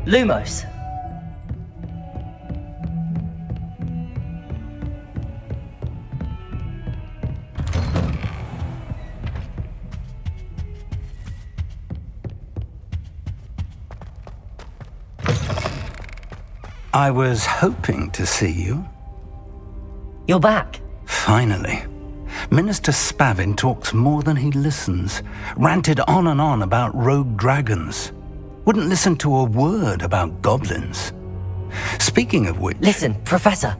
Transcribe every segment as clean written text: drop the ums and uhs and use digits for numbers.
Lumos. I was hoping to see you. You're back. Finally. Minister Spavin talks more than he listens. Ranted on and on about rogue dragons. Wouldn't listen to a word about goblins. Speaking of which... Listen, Professor.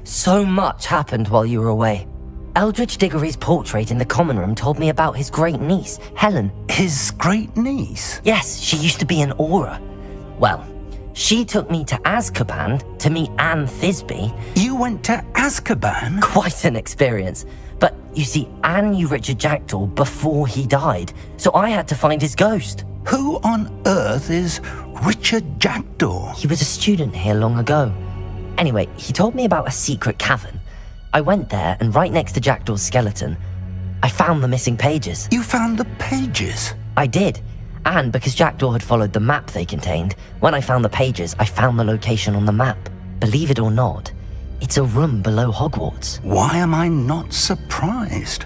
So much happened while you were away. Eldridge Diggory's portrait in the common room told me about his great niece, Helen. His great niece? Yes, she used to be an Auror. Well, she took me to Azkaban to meet Anne Thisbe. You went to Azkaban? Quite an experience. But you see, Anne knew Richard Jackdaw before he died, so I had to find his ghost. Who on earth is Richard Jackdaw? He was a student here long ago. Anyway, he told me about a secret cavern. I went there, and right next to Jackdaw's skeleton, I found the missing pages. You found the pages? I did. And because Jackdaw had followed the map they contained, when I found the pages, I found the location on the map. Believe it or not, it's a room below Hogwarts. Why am I not surprised?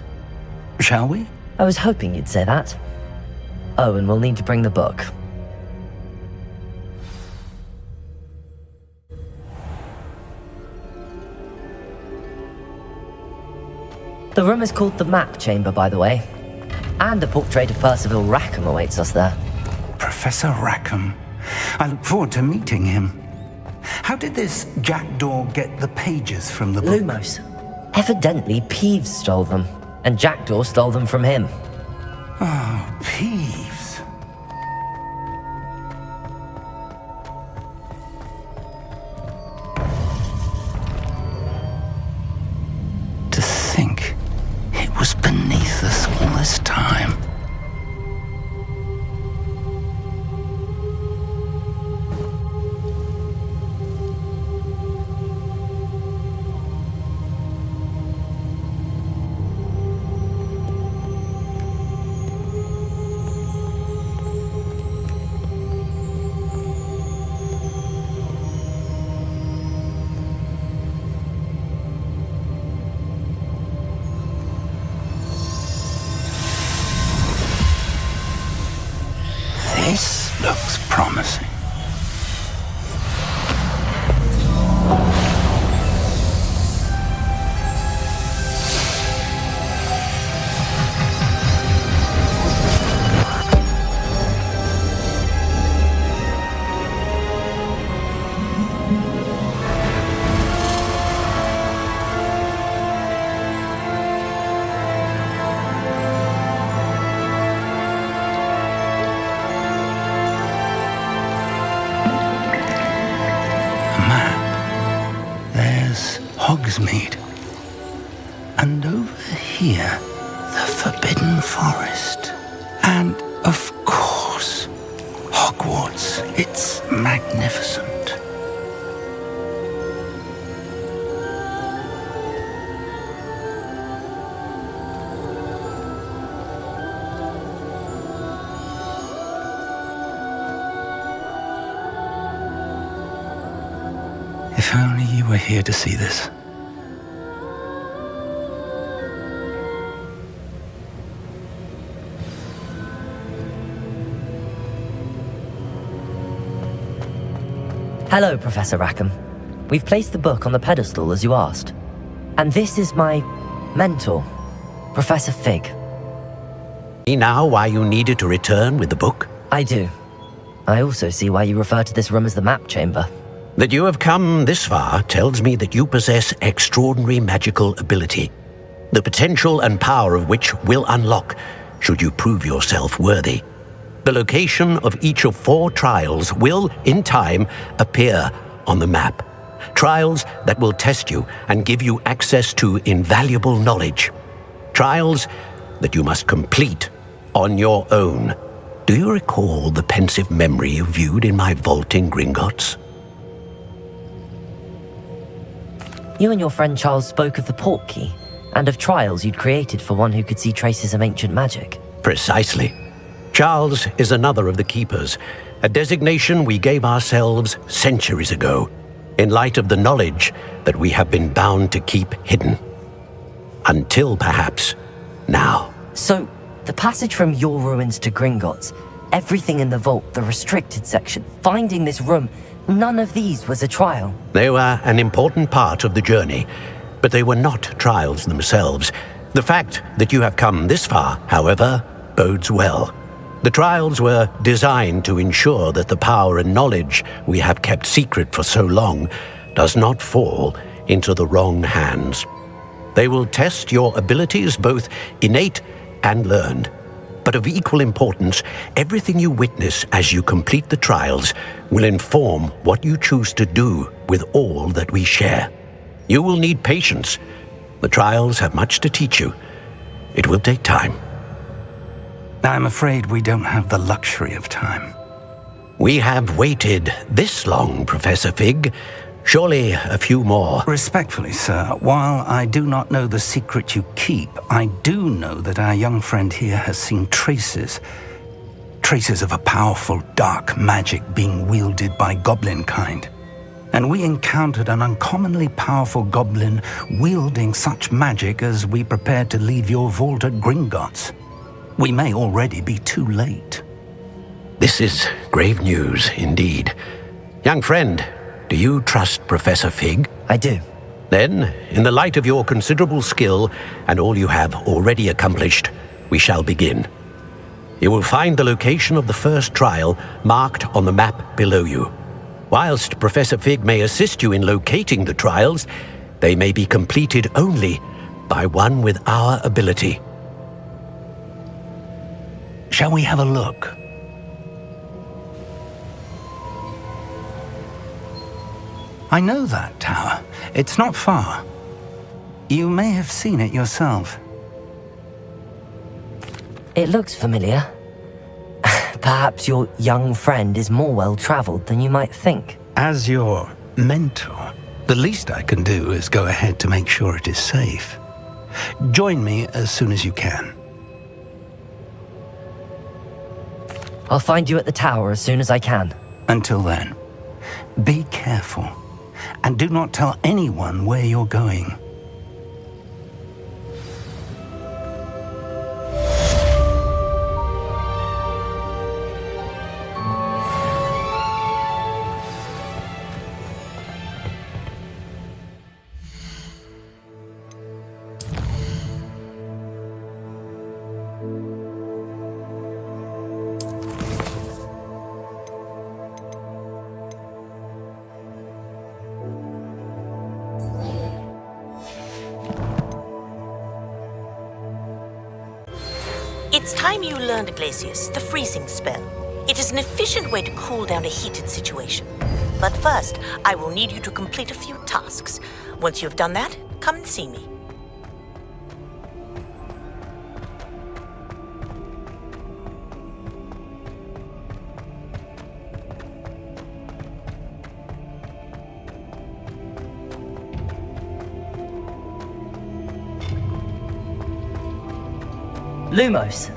Shall we? I was hoping you'd say that. Oh, and we'll need to bring the book. The room is called the Map Chamber, by the way. And a portrait of Percival Rackham awaits us there. Professor Rackham. I look forward to meeting him. How did this Jackdaw get the pages from the book? Lumos. Evidently, Peeves stole them, and Jackdaw stole them from him. Oh, Peeves. To think it was beneath us all this time. This looks promising. Hogsmeade. And over here, the Forbidden Forest. And, of course, Hogwarts. It's magnificent. If only you were here to see this. Hello, Professor Rackham. We've placed the book on the pedestal as you asked. And this is my mentor, Professor Fig. See now why you needed to return with the book? I do. I also see why you refer to this room as the Map Chamber. That you have come this far tells me that you possess extraordinary magical ability, the potential and power of which will unlock should you prove yourself worthy. The location of each of 4 trials will, in time, appear on the map. Trials that will test you and give you access to invaluable knowledge. Trials that you must complete on your own. Do you recall the pensive memory you viewed in my vault in Gringotts? You and your friend Charles spoke of the Portkey, and of trials you'd created for one who could see traces of ancient magic. Precisely. Charles is another of the Keepers, a designation we gave ourselves centuries ago, in light of the knowledge that we have been bound to keep hidden. Until perhaps now. So, the passage from your ruins to Gringotts, everything in the vault, the restricted section, finding this room, none of these was a trial. They were an important part of the journey, but they were not trials themselves. The fact that you have come this far, however, bodes well. The trials were designed to ensure that the power and knowledge we have kept secret for so long does not fall into the wrong hands. They will test your abilities, both innate and learned. But of equal importance, everything you witness as you complete the trials will inform what you choose to do with all that we share. You will need patience. The trials have much to teach you. It will take time. I'm afraid we don't have the luxury of time. We have waited this long, Professor Fig. Surely a few more. Respectfully, sir, while I do not know the secret you keep, I do know that our young friend here has seen traces of a powerful dark magic being wielded by goblin kind. And we encountered an uncommonly powerful goblin wielding such magic as we prepared to leave your vault at Gringotts. We may already be too late. This is grave news indeed. Young friend, do you trust Professor Fig? I do. Then, in the light of your considerable skill and all you have already accomplished, we shall begin. You will find the location of the first trial marked on the map below you. Whilst Professor Fig may assist you in locating the trials, they may be completed only by one with our ability. Shall we have a look? I know that tower. It's not far. You may have seen it yourself. It looks familiar. Perhaps your young friend is more well-traveled than you might think. As your mentor, the least I can do is go ahead to make sure it is safe. Join me as soon as you can. I'll find you at the tower as soon as I can. Until then, be careful, and do not tell anyone where you're going. It's time you learned, Glacius, the freezing spell. It is an efficient way to cool down a heated situation. But first, I will need you to complete a few tasks. Once you've done that, come and see me. Lumos.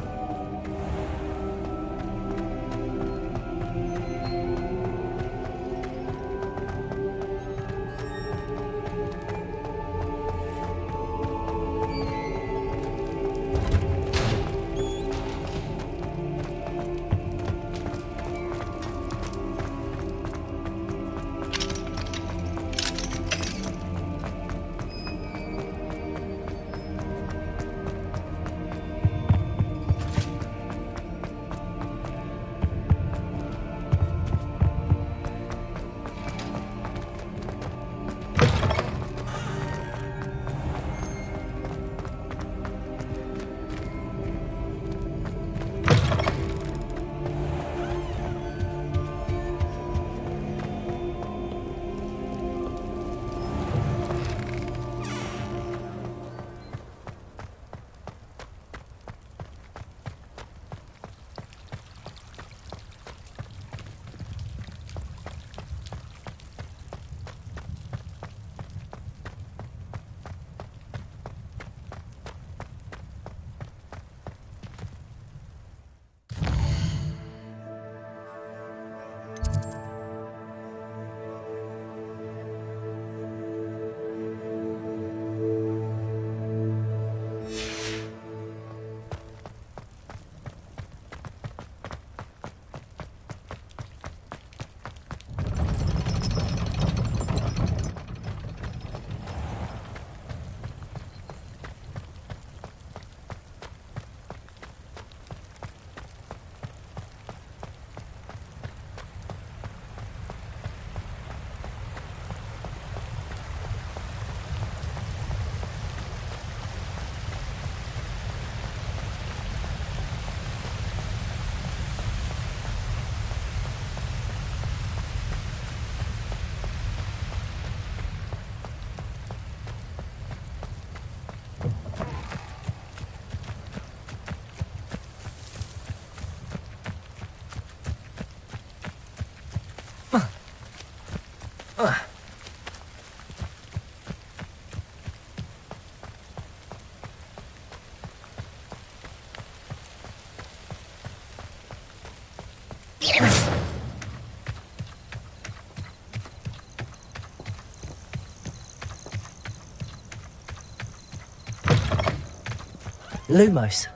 Lumos.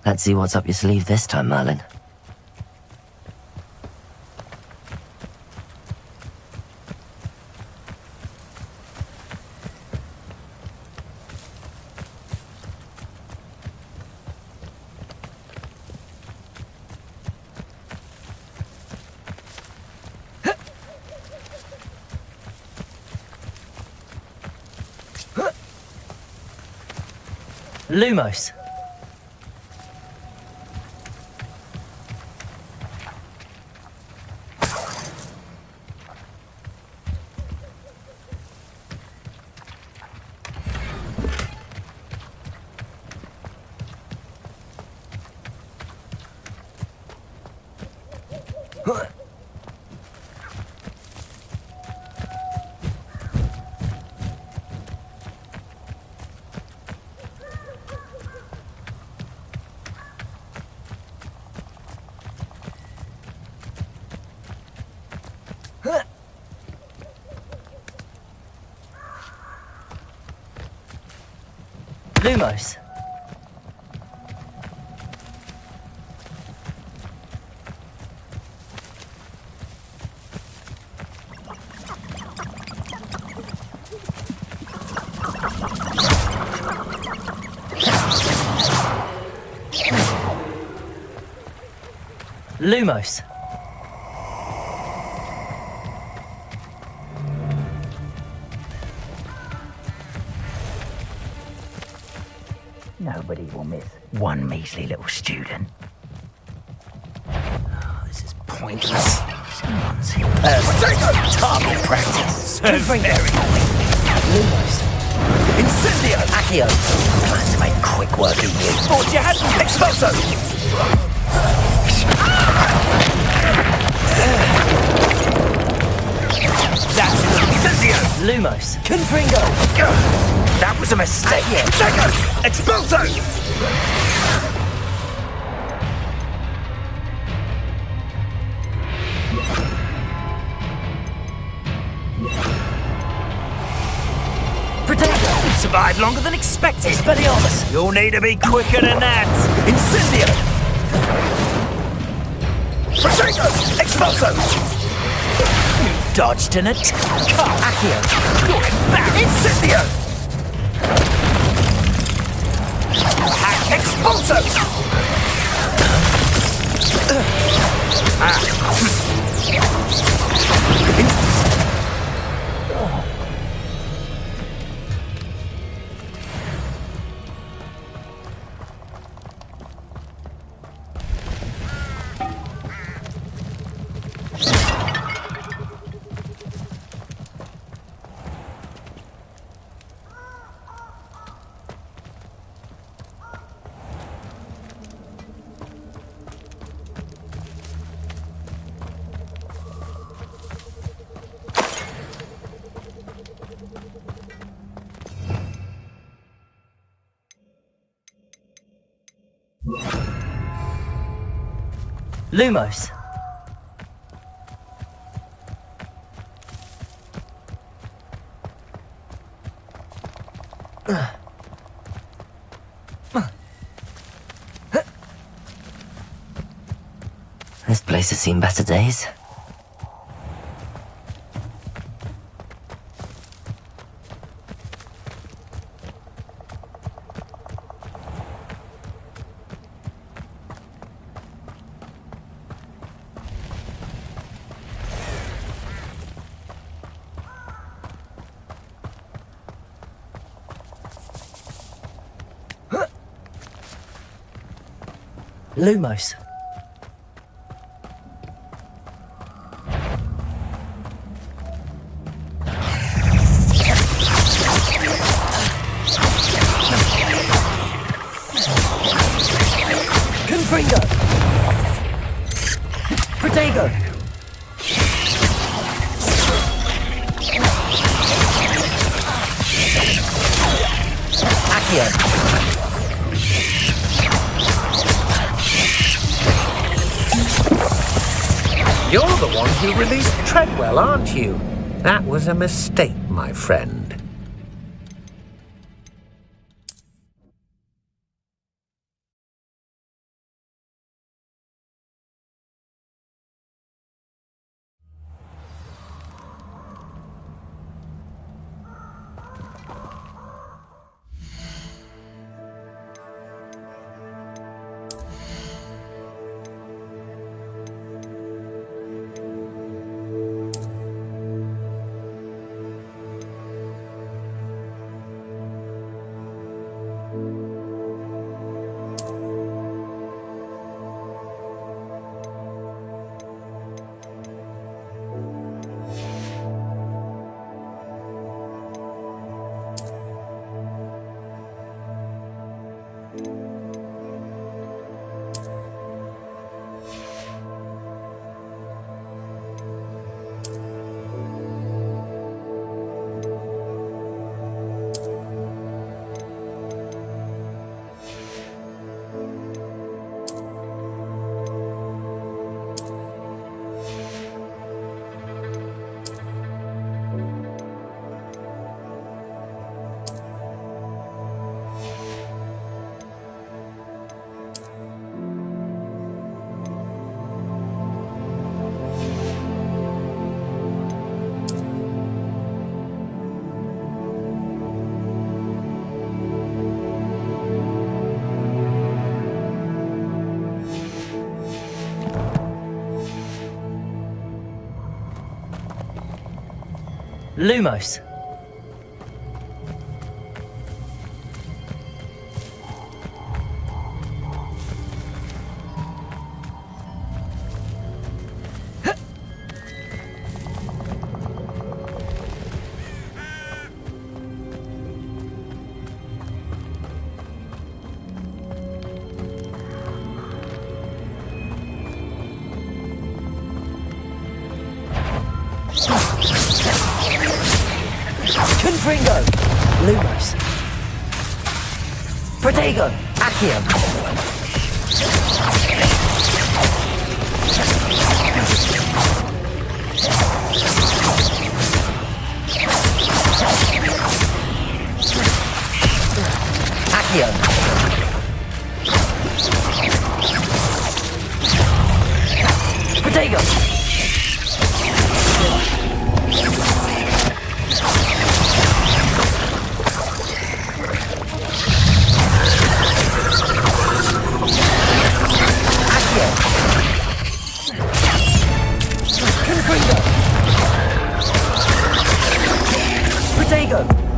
Let's see what's up your sleeve this time, Merlin. Lumos. Lumos. Lumos. Nobody will miss one measly little student. Oh, this is pointless. Someone's Target practice. Lumos. Incendio! Accio. plan to make quick work of you. Forge your hand! Expulso! That's Incendio! Lumos. Confringo! That was a mistake! Second! Expulso! Protego. Survived longer than expected! Expelliarmus. You'll need to be quicker than that! Incendio! Protego! Expulso! You dodged an attack! Accio. You're back! Incendio! Hack Expulso! Lumos. This place has seen better days. Lumos. Confringo. Protego. Accio. You're the one who released Treadwell, aren't you? That was a mistake, my friend. Lumos. Confringo. Lumos. Protego. Accio. Accio. Protego. Protego.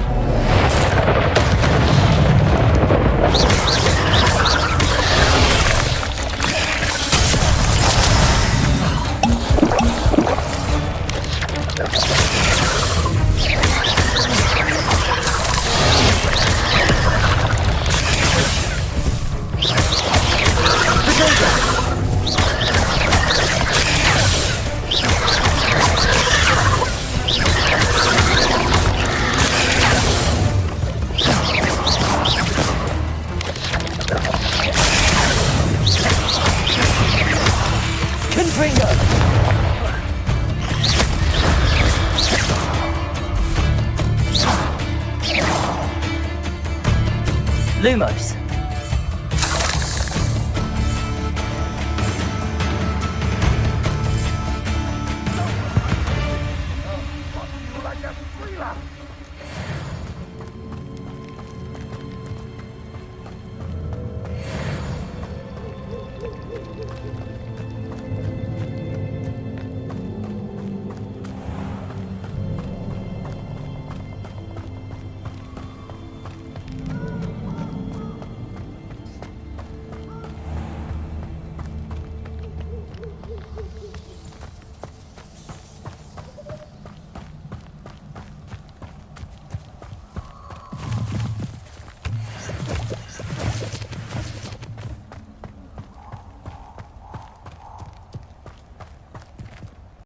Confringo. Lumos.